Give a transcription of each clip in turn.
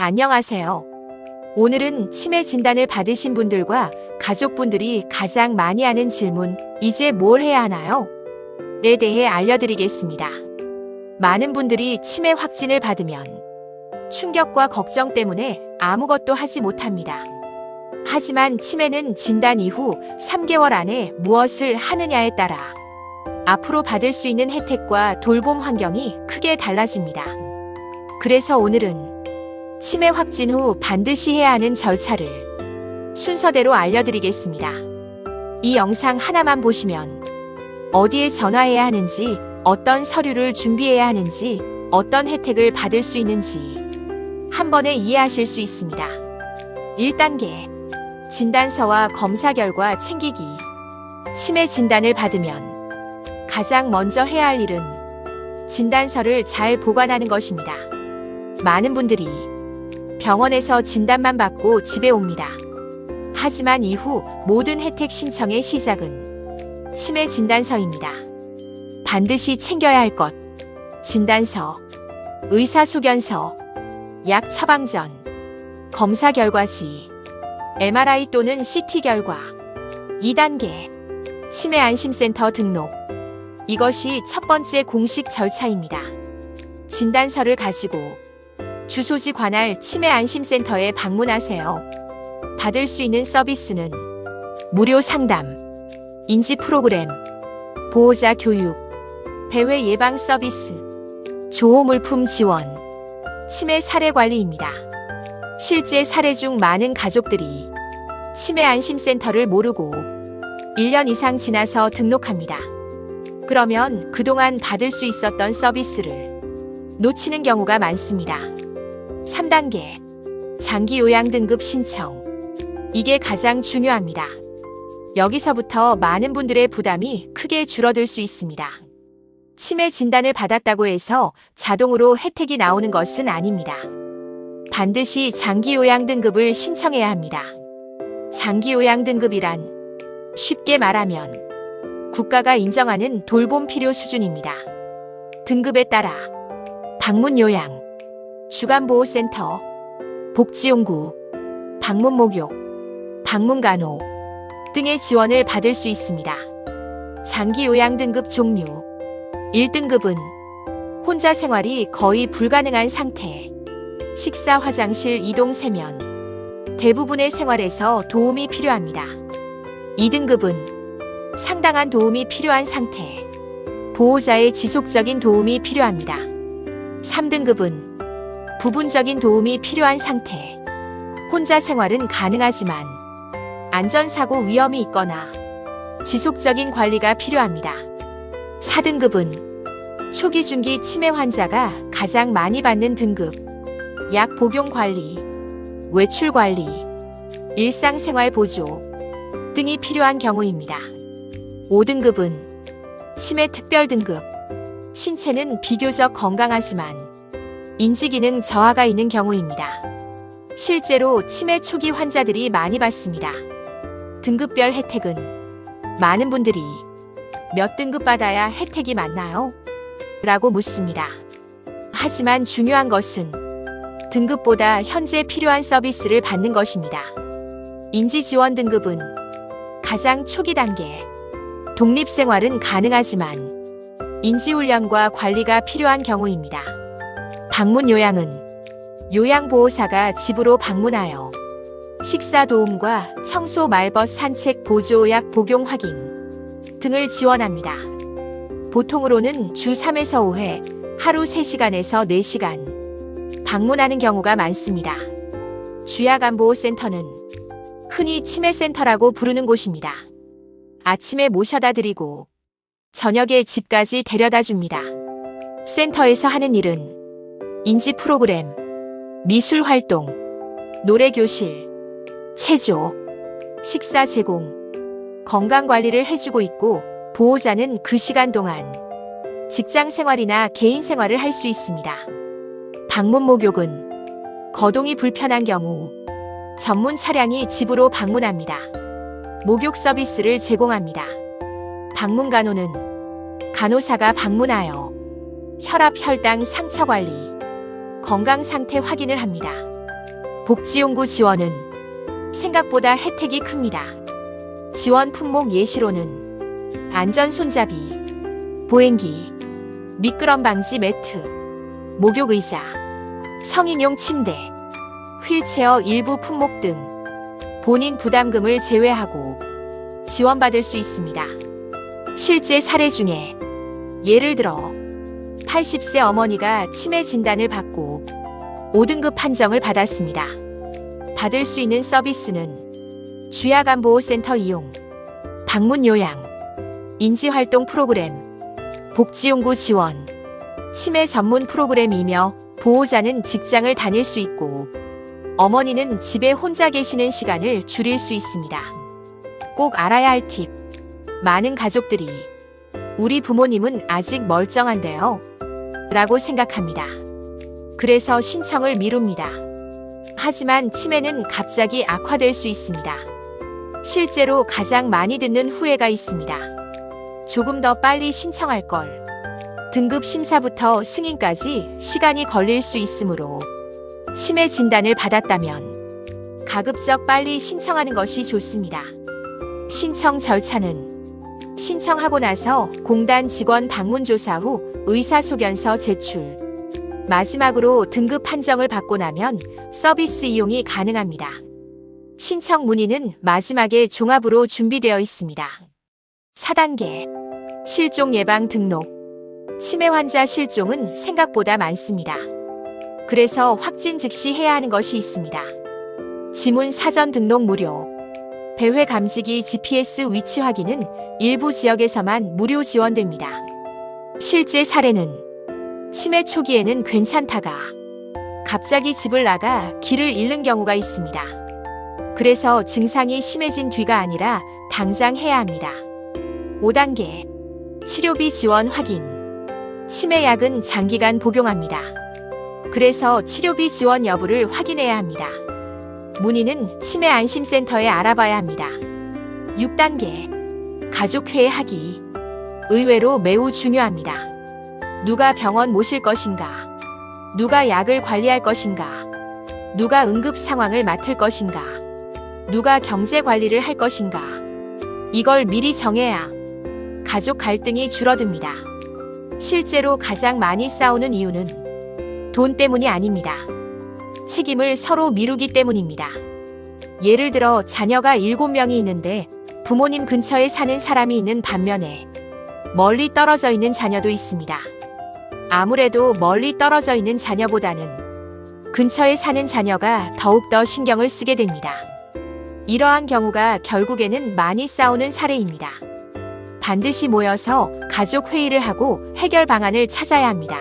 안녕하세요. 오늘은 치매 진단을 받으신 분들과 가족분들이 가장 많이 하는 질문, 이제 뭘 해야 하나요? 에 대해 알려드리겠습니다. 많은 분들이 치매 확진을 받으면 충격과 걱정 때문에 아무것도 하지 못합니다. 하지만 치매는 진단 이후 3개월 안에 무엇을 하느냐에 따라 앞으로 받을 수 있는 혜택과 돌봄 환경이 크게 달라집니다. 그래서 오늘은 치매 확진 후 반드시 해야 하는 절차를 순서대로 알려드리겠습니다. 이 영상 하나만 보시면 어디에 전화해야 하는지, 어떤 서류를 준비해야 하는지, 어떤 혜택을 받을 수 있는지 한 번에 이해하실 수 있습니다. 1단계, 진단서와 검사 결과 챙기기. 치매 진단을 받으면 가장 먼저 해야 할 일은 진단서를 잘 보관하는 것입니다. 많은 분들이 병원에서 진단만 받고 집에 옵니다. 하지만 이후 모든 혜택 신청의 시작은 치매 진단서입니다. 반드시 챙겨야 할 것: 진단서, 의사소견서, 약 처방 전, 검사 결과지, MRI 또는 CT 결과. 2단계, 치매 안심센터 등록. 이것이 첫 번째 공식 절차입니다. 진단서를 가지고 주소지 관할 치매 안심센터에 방문하세요. 받을 수 있는 서비스는 무료 상담, 인지 프로그램, 보호자 교육, 배회 예방 서비스, 조호물품 지원, 치매 사례 관리입니다. 실제 사례 중 많은 가족들이 치매 안심센터를 모르고 1년 이상 지나서 등록합니다. 그러면 그동안 받을 수 있었던 서비스를 놓치는 경우가 많습니다. 3단계, 장기 요양 등급 신청. 이게 가장 중요합니다. 여기서부터 많은 분들의 부담이 크게 줄어들 수 있습니다. 치매 진단을 받았다고 해서 자동으로 혜택이 나오는 것은 아닙니다. 반드시 장기 요양 등급을 신청해야 합니다. 장기 요양 등급이란 쉽게 말하면 국가가 인정하는 돌봄 필요 수준입니다. 등급에 따라 방문 요양, 주간보호센터, 복지용구, 방문 목욕, 방문 간호 등의 지원을 받을 수 있습니다. 장기 요양 등급 종류. 1등급은 혼자 생활이 거의 불가능한 상태, 식사, 화장실, 이동, 세면, 대부분의 생활에서 도움이 필요합니다. 2등급은 상당한 도움이 필요한 상태, 보호자의 지속적인 도움이 필요합니다. 3등급은 부분적인 도움이 필요한 상태, 혼자 생활은 가능하지만 안전사고 위험이 있거나 지속적인 관리가 필요합니다. 4등급은 초기 중기 치매 환자가 가장 많이 받는 등급, 약 복용 관리, 외출 관리, 일상생활 보조 등이 필요한 경우입니다. 5등급은 치매 특별 등급, 신체는 비교적 건강하지만 인지기능 저하가 있는 경우입니다. 실제로 치매 초기 환자들이 많이 받습니다. 등급별 혜택은 많은 분들이 몇 등급 받아야 혜택이 많나요? 라고 묻습니다. 하지만 중요한 것은 등급보다 현재 필요한 서비스를 받는 것입니다. 인지지원 등급은 가장 초기 단계, 독립생활은 가능하지만 인지훈련과 관리가 필요한 경우입니다. 방문 요양은 요양보호사가 집으로 방문하여 식사 도움과 청소, 말벗, 산책, 보조, 약 복용 확인 등을 지원합니다. 보통으로는 주 3에서 5회, 하루 3시간에서 4시간 방문하는 경우가 많습니다. 주야간보호센터는 흔히 치매센터라고 부르는 곳입니다. 아침에 모셔다 드리고 저녁에 집까지 데려다 줍니다. 센터에서 하는 일은 인지 프로그램, 미술 활동, 노래 교실, 체조, 식사 제공, 건강 관리를 해주고 있고, 보호자는 그 시간 동안 직장 생활이나 개인 생활을 할 수 있습니다. 방문 목욕은 거동이 불편한 경우 전문 차량이 집으로 방문합니다. 목욕 서비스를 제공합니다. 방문 간호는 간호사가 방문하여 혈압, 혈당, 상처 관리, 건강 상태 확인을 합니다. 복지용구 지원은 생각보다 혜택이 큽니다. 지원 품목 예시로는 안전 손잡이, 보행기, 미끄럼 방지 매트, 목욕 의자, 성인용 침대, 휠체어 일부 품목 등 본인 부담금을 제외하고 지원받을 수 있습니다. 실제 사례 중에 예를 들어 80세 어머니가 치매 진단을 받고 5등급 판정을 받았습니다. 받을 수 있는 서비스는 주야간보호센터 이용, 방문 요양, 인지활동 프로그램, 복지용구 지원, 치매 전문 프로그램이며 보호자는 직장을 다닐 수 있고 어머니는 집에 혼자 계시는 시간을 줄일 수 있습니다. 꼭 알아야 할 팁. 많은 가족들이 우리 부모님은 아직 멀쩡한데요 라고 생각합니다. 그래서 신청을 미룹니다. 하지만 치매는 갑자기 악화될 수 있습니다. 실제로 가장 많이 듣는 후회가 있습니다. 조금 더 빨리 신청할 걸. 등급 심사부터 승인까지 시간이 걸릴 수 있으므로 치매 진단을 받았다면 가급적 빨리 신청하는 것이 좋습니다. 신청 절차는 신청하고 나서 공단 직원 방문 조사 후 의사소견서 제출. 마지막으로 등급 판정을 받고 나면 서비스 이용이 가능합니다. 신청 문의는 마지막에 종합으로 준비되어 있습니다. 4단계 실종 예방 등록. 치매 환자 실종은 생각보다 많습니다. 그래서 확진 즉시 해야 하는 것이 있습니다. 지문 사전 등록 무료. 배회 감지기 GPS 위치 확인은 일부 지역에서만 무료 지원됩니다. 실제 사례는 치매 초기에는 괜찮다가 갑자기 집을 나가 길을 잃는 경우가 있습니다. 그래서 증상이 심해진 뒤가 아니라 당장 해야 합니다. 5단계 치료비 지원 확인. 치매약은 장기간 복용합니다. 그래서 치료비 지원 여부를 확인해야 합니다. 문의는 치매 안심센터에 알아봐야 합니다. 6단계 가족회의 하기. 의외로 매우 중요합니다. 누가 병원 모실 것인가? 누가 약을 관리할 것인가? 누가 응급 상황을 맡을 것인가? 누가 경제 관리를 할 것인가? 이걸 미리 정해야 가족 갈등이 줄어듭니다. 실제로 가장 많이 싸우는 이유는 돈 때문이 아닙니다. 책임을 서로 미루기 때문입니다. 예를 들어 자녀가 7명이 있는데 부모님 근처에 사는 사람이 있는 반면에 멀리 떨어져 있는 자녀도 있습니다. 아무래도 멀리 떨어져 있는 자녀보다는 근처에 사는 자녀가 더욱더 신경을 쓰게 됩니다. 이러한 경우가 결국에는 많이 싸우는 사례입니다. 반드시 모여서 가족 회의를 하고 해결 방안을 찾아야 합니다.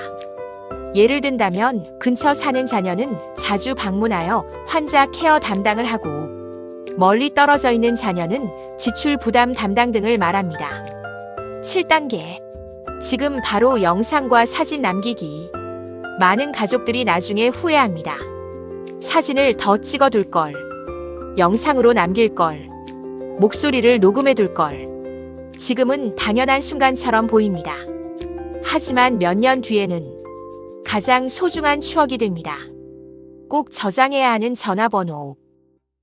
예를 든다면 근처 사는 자녀는 자주 방문하여 환자 케어 담당을 하고 멀리 떨어져 있는 자녀는 지출 부담 담당 등을 말합니다. 7단계 지금 바로 영상과 사진 남기기. 많은 가족들이 나중에 후회합니다. 사진을 더 찍어둘 걸, 영상으로 남길 걸, 목소리를 녹음해둘 걸. 지금은 당연한 순간처럼 보입니다. 하지만 몇 년 뒤에는 가장 소중한 추억이 됩니다. 꼭 저장해야 하는 전화번호.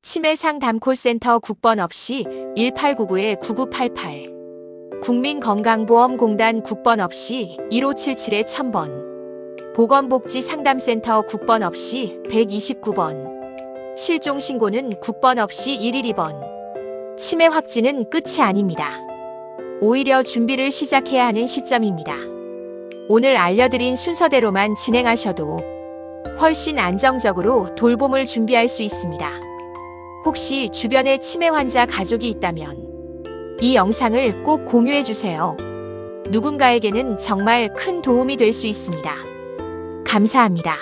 치매 상담 콜센터 국번 없이 1899-9988. 국민건강보험공단 국번 없이 1577-1000번. 보건복지상담센터 국번 없이 129번. 실종신고는 국번 없이 112번. 치매 확진은 끝이 아닙니다. 오히려 준비를 시작해야 하는 시점입니다. 오늘 알려드린 순서대로만 진행하셔도 훨씬 안정적으로 돌봄을 준비할 수 있습니다. 혹시 주변에 치매 환자 가족이 있다면 이 영상을 꼭 공유해주세요. 누군가에게는 정말 큰 도움이 될 수 있습니다. 감사합니다.